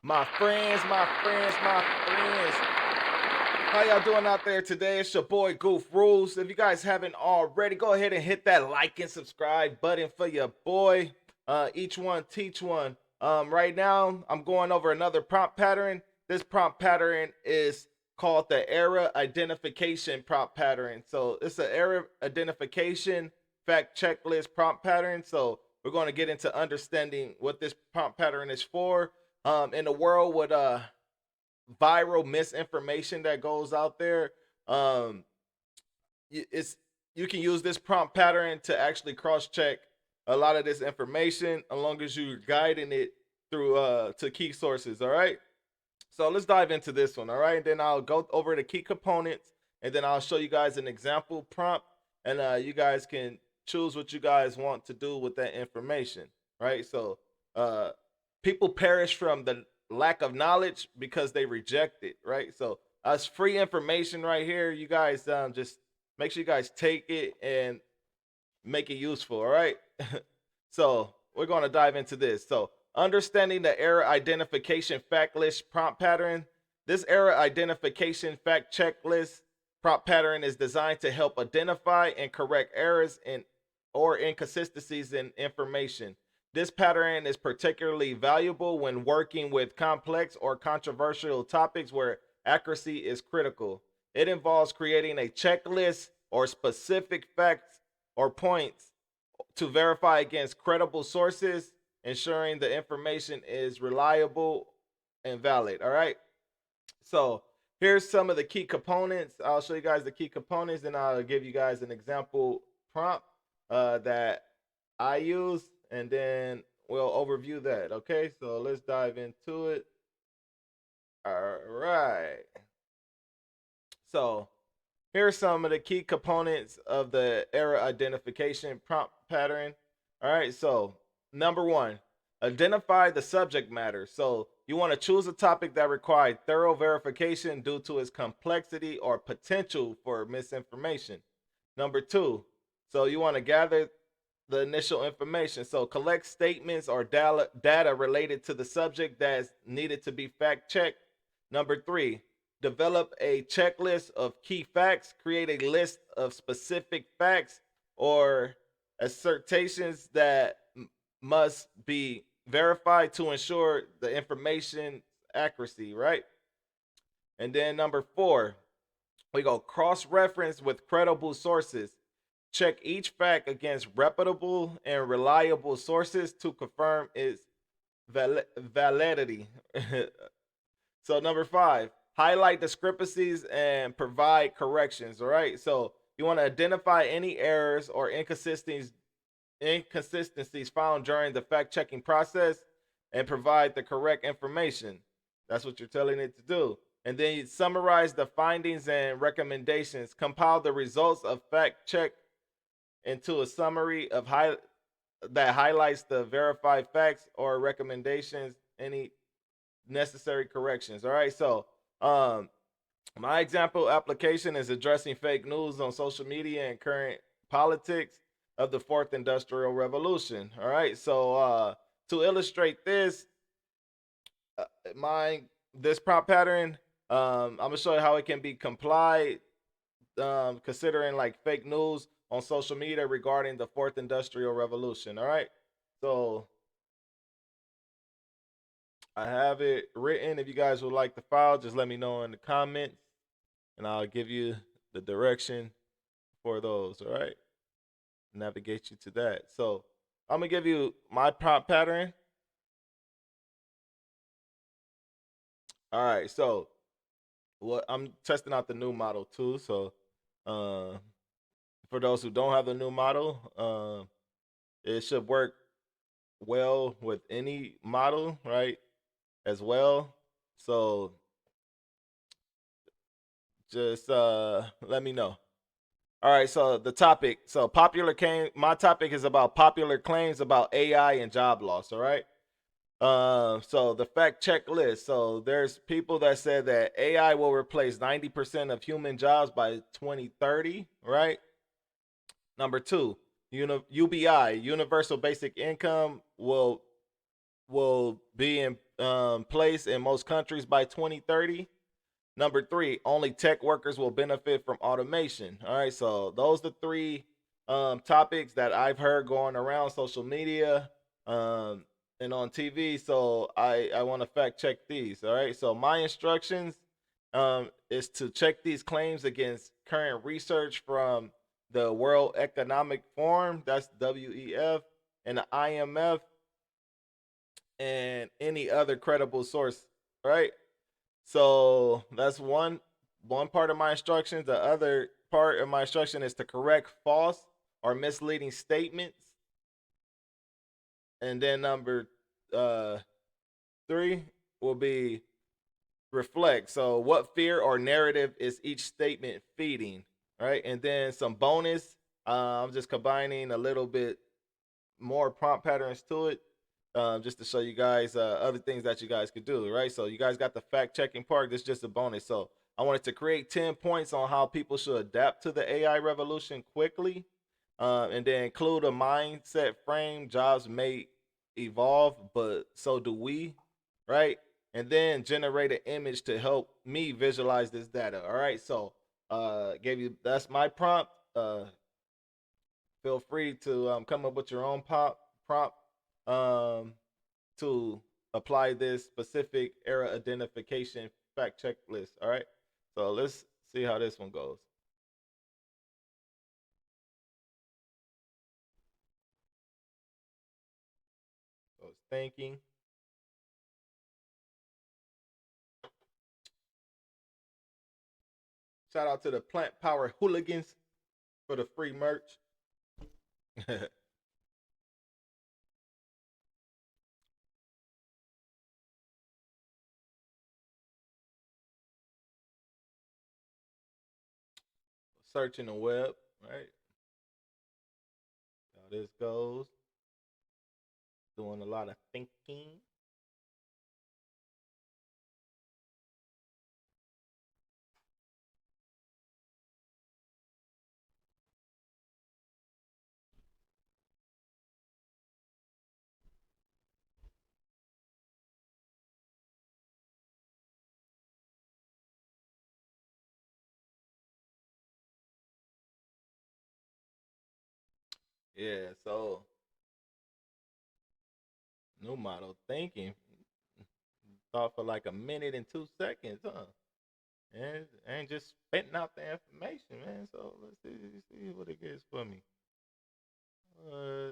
My friends, my friends, my friends. How y'all doing out there today? It's your boy Goof Rules. If you guys haven't already, go ahead and hit that like and subscribe button for your boy. Each one teach one. Right now, I'm going over another prompt pattern. This prompt pattern is called the error identification prompt pattern. So it's an error identification fact checklist prompt pattern. So we're going to get into understanding what this prompt pattern is for. In the world with viral misinformation that goes out there, um, it's you can use this prompt pattern to actually cross check a lot of this information, as long as you're guiding it through to key sources. All right. So let's dive into this one. All right. And then I'll go over the key components, and then I'll show you guys an example prompt, and you guys can choose what you guys want to do with that information. Right. So uh, people perish from the lack of knowledge because they reject it. Right. So us free information right here. You guys just make sure you guys take it and make it useful. All right. So we're going to dive into this. So understanding the error identification fact list prompt pattern. This error identification fact checklist prompt pattern is designed to help identify and correct errors in or inconsistencies in information. This pattern is particularly valuable when working with complex or controversial topics where accuracy is critical. It involves creating a checklist or specific facts or points to verify against credible sources, ensuring the information is reliable and valid. All right. So here's some of the key components. I'll show you guys the key components, and I'll give you guys an example prompt that I use, and then we'll overview that. Okay. So let's dive into it. All right. So here are some of the key components of the error identification prompt pattern. All right, so number one, identify the subject matter. So you want to choose a topic that requires thorough verification due to its complexity or potential for misinformation. Number two, so you want to gather the initial information. So collect statements or data related to the subject that's needed to be fact checked. Number three, develop a checklist of key facts. Create a list of specific facts or assertions that must be verified to ensure the information accuracy, right? And then number four, we go cross reference with credible sources. Check each fact against reputable and reliable sources to confirm its validity. So number five, highlight discrepancies and provide corrections. All right. So you want to identify any errors or inconsistencies found during the fact checking process and provide the correct information. That's what you're telling it to do. And then you summarize the findings and recommendations. Compile the results of fact check into a summary of that highlights the verified facts or recommendations, any necessary corrections. All right. So um my example application is addressing fake news on social media and current politics of the fourth industrial revolution. All right. So to illustrate this, uh, my this prompt pattern, I'm gonna show you how it can be complied, considering like fake news on social media regarding the fourth industrial revolution. All right. So I have it written. If you guys would like the file, just let me know in the comments, and I'll give you the direction for those. All right. Navigate you to that. So I'm gonna give you my prompt pattern. All right. So what I'm testing out the new model too. So uh, for those who don't have the new model, it should work well with any model, right? As well. So just let me know. All right, so the topic, so popular claim, my topic is about popular claims about AI and job loss. All right. So the fact check list. So there's people that said that AI will replace 90% of human jobs by 2030. Right. Number two, UBI, universal basic income, will be in place in most countries by 2030. Number three, only tech workers will benefit from automation. All right, so those are the three topics that I've heard going around social media um, and on TV. So I want to fact check these. All right, so my instructions is to check these claims against current research from the World Economic Forum, that's WEF, and the IMF, and any other credible source. All right, so that's one part of my instructions. The other part of my instruction is to correct false or misleading statements. And then number uh, three will be reflect. So what fear or narrative is each statement feeding? Right. And then some bonus. I'm just combining a little bit more prompt patterns to it, just to show you guys other things that you guys could do, right? So you guys got the fact checking part. This is just a bonus. So I wanted to create 10 points on how people should adapt to the AI revolution quickly, and then include a mindset frame. Jobs may evolve, but so do we, right? And then generate an image to help me visualize this data. All right. So gave you that's my prompt. Feel free to come up with your own prompt um, to apply this specific error identification fact checklist. All right, so let's see how this one goes. So it's thinking. Shout out to the Plant Power Hooligans for the free merch. Searching the web, right? How this goes. Doing a lot of thinking. Yeah, so new model thinking. Thought for like a minute and 2 seconds, huh? And just spitting out the information, man. So let's see what it gets for me. Uh,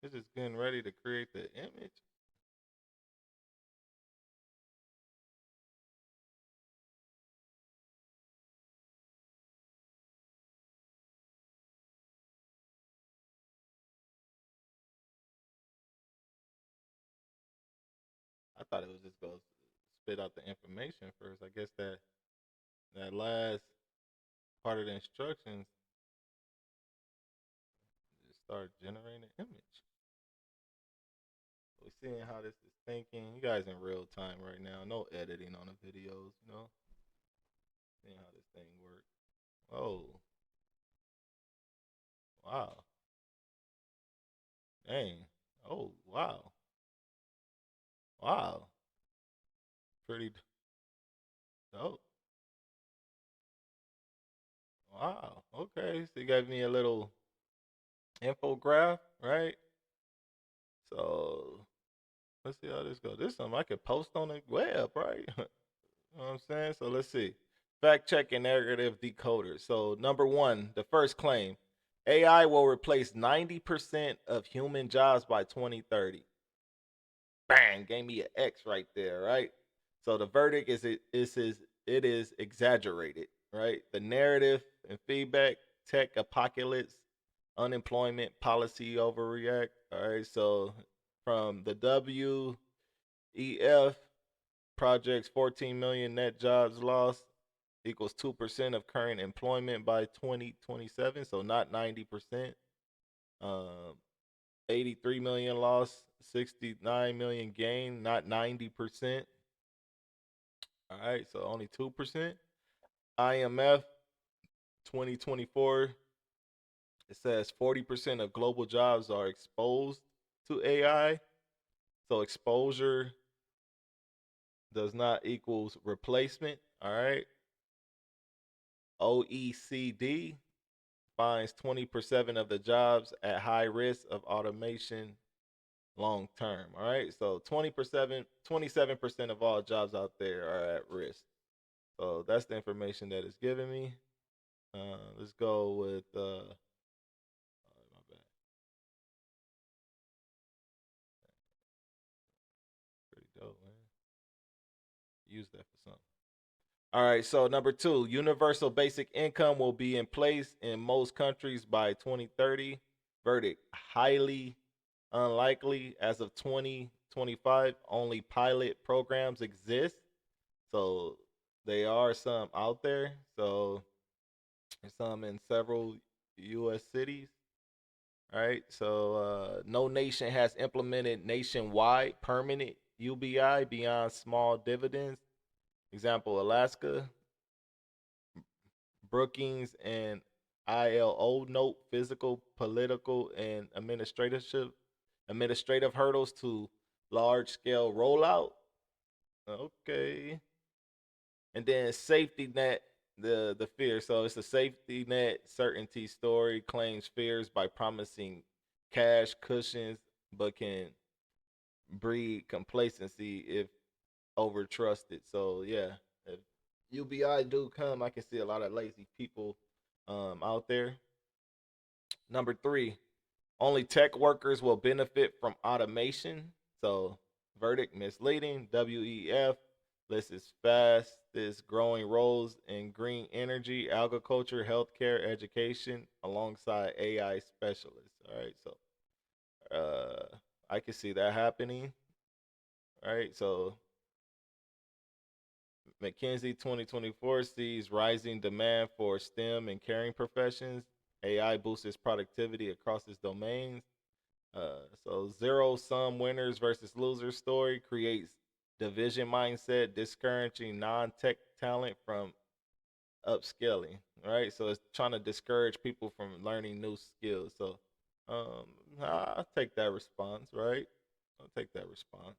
it's just getting ready to create the image. I thought it was just going to spit out the information first. I guess that last part of the instructions just start generating an image. We're seeing how this is thinking. You guys in real time right now. No editing on the videos, you know. Seeing how this thing works. Oh, wow. Dang. Oh, wow. Wow. Pretty dope. Wow. Okay. So you gave me a little infograph, right? So let's see how this goes. This is something I could post on the web, right? You know what I'm saying? So let's see. Fact check and narrative decoder. So number one, the first claim. AI will replace 90% of human jobs by 2030. Bang, gave me an X right there, right? So the verdict is exaggerated, right? The narrative and feedback, tech apocalypse, unemployment, policy overreact. All right, so from the WEF projects, 14 million net jobs lost equals 2% of current employment by 2027. So not 90%. Um, 83 million lost, 69 million gain, not 90%. All right, so only 2%. IMF 2024, it says 40% of global jobs are exposed to AI. So exposure does not equals replacement. All right. OECD finds 20% of the jobs at high risk of automation long term. All right. So 27% of all jobs out there are at risk. So that's the information that it's giving me. Let's go with my bad. Pretty dope, man. Use that for something. All right, so number 2, universal basic income will be in place in most countries by 2030. Verdict: highly unlikely. As of 2025, only pilot programs exist. So there are some out there. So there's some in several U.S. cities. All right, so no nation has implemented nationwide permanent UBI beyond small dividends. Example: Alaska. Brookings and ILO note physical, political, and administrative hurdles to large scale rollout. Okay. And then safety net, the fear. So it's a safety net certainty story, claims fears by promising cash cushions, but can breed complacency if over trusted. So yeah, if UBI do come, I can see a lot of lazy people out there. Number 3, only tech workers will benefit from automation. So verdict: misleading. WEF lists fastest growing roles in green energy, agriculture, healthcare, education, alongside AI specialists. All right, so I can see that happening. All right, so McKinsey 2024 sees rising demand for STEM and caring professions. AI boosts its productivity across its domains. So zero sum winners versus losers story creates division mindset, discouraging non-tech talent from upscaling. Right, so it's trying to discourage people from learning new skills. So um, I'll take that response. Right, I'll take that response.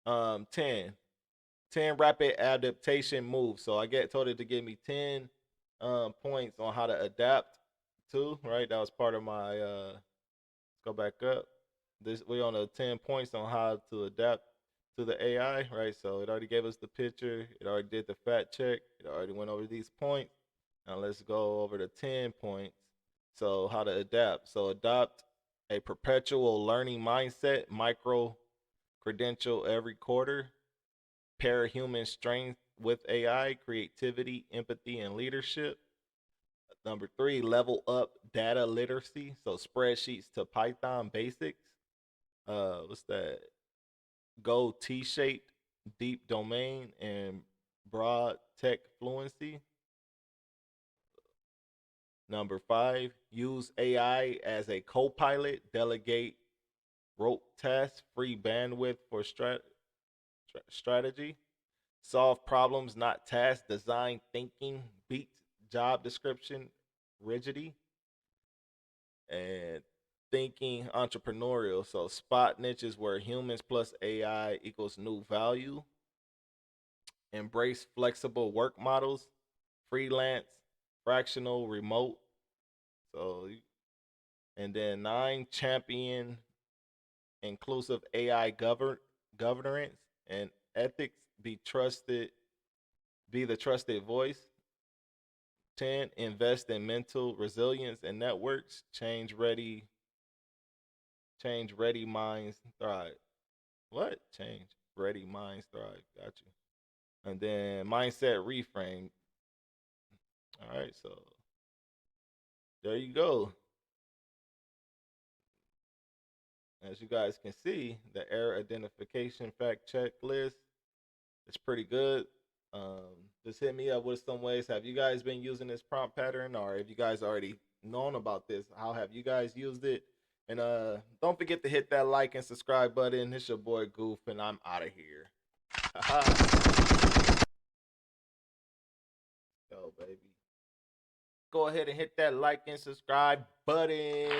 10. 10 rapid adaptation moves. So I get told it to give me 10 points on how to adapt to, right? That was part of my let's go back up. This we on a 10 points on how to adapt to the AI, right? So it already gave us the picture, it already did the fact check, it already went over these points. Now let's go over the 10 points. So how to adapt. So adopt a perpetual learning mindset, micro credential every quarter, pair human strength with AI, creativity, empathy, and leadership. Number 3, level up data literacy. So spreadsheets to Python basics. What's that? Go T-shaped, deep domain, and broad tech fluency. Number 5, use AI as a co-pilot, delegate rote tasks, free bandwidth for strategy. Solve problems, not tasks. Design thinking beats job description rigidity. And thinking entrepreneurial. So spot niches where humans plus AI equals new value. Embrace flexible work models, freelance, fractional, remote. So and then 9, champion inclusive AI governance and ethics. Be the trusted voice. 10, invest in mental resilience and networks. Change ready minds thrive. What? Change ready minds thrive. Got you. And then mindset reframe. All right, so there you go. As you guys can see, the error identification fact checklist is pretty good. Just hit me up with some ways. Have you guys been using this prompt pattern, or have you guys already known about this? How have you guys used it? And don't forget to hit that like and subscribe button. It's your boy Goof, and I'm out of here. Go, baby. Go ahead and hit that like and subscribe button.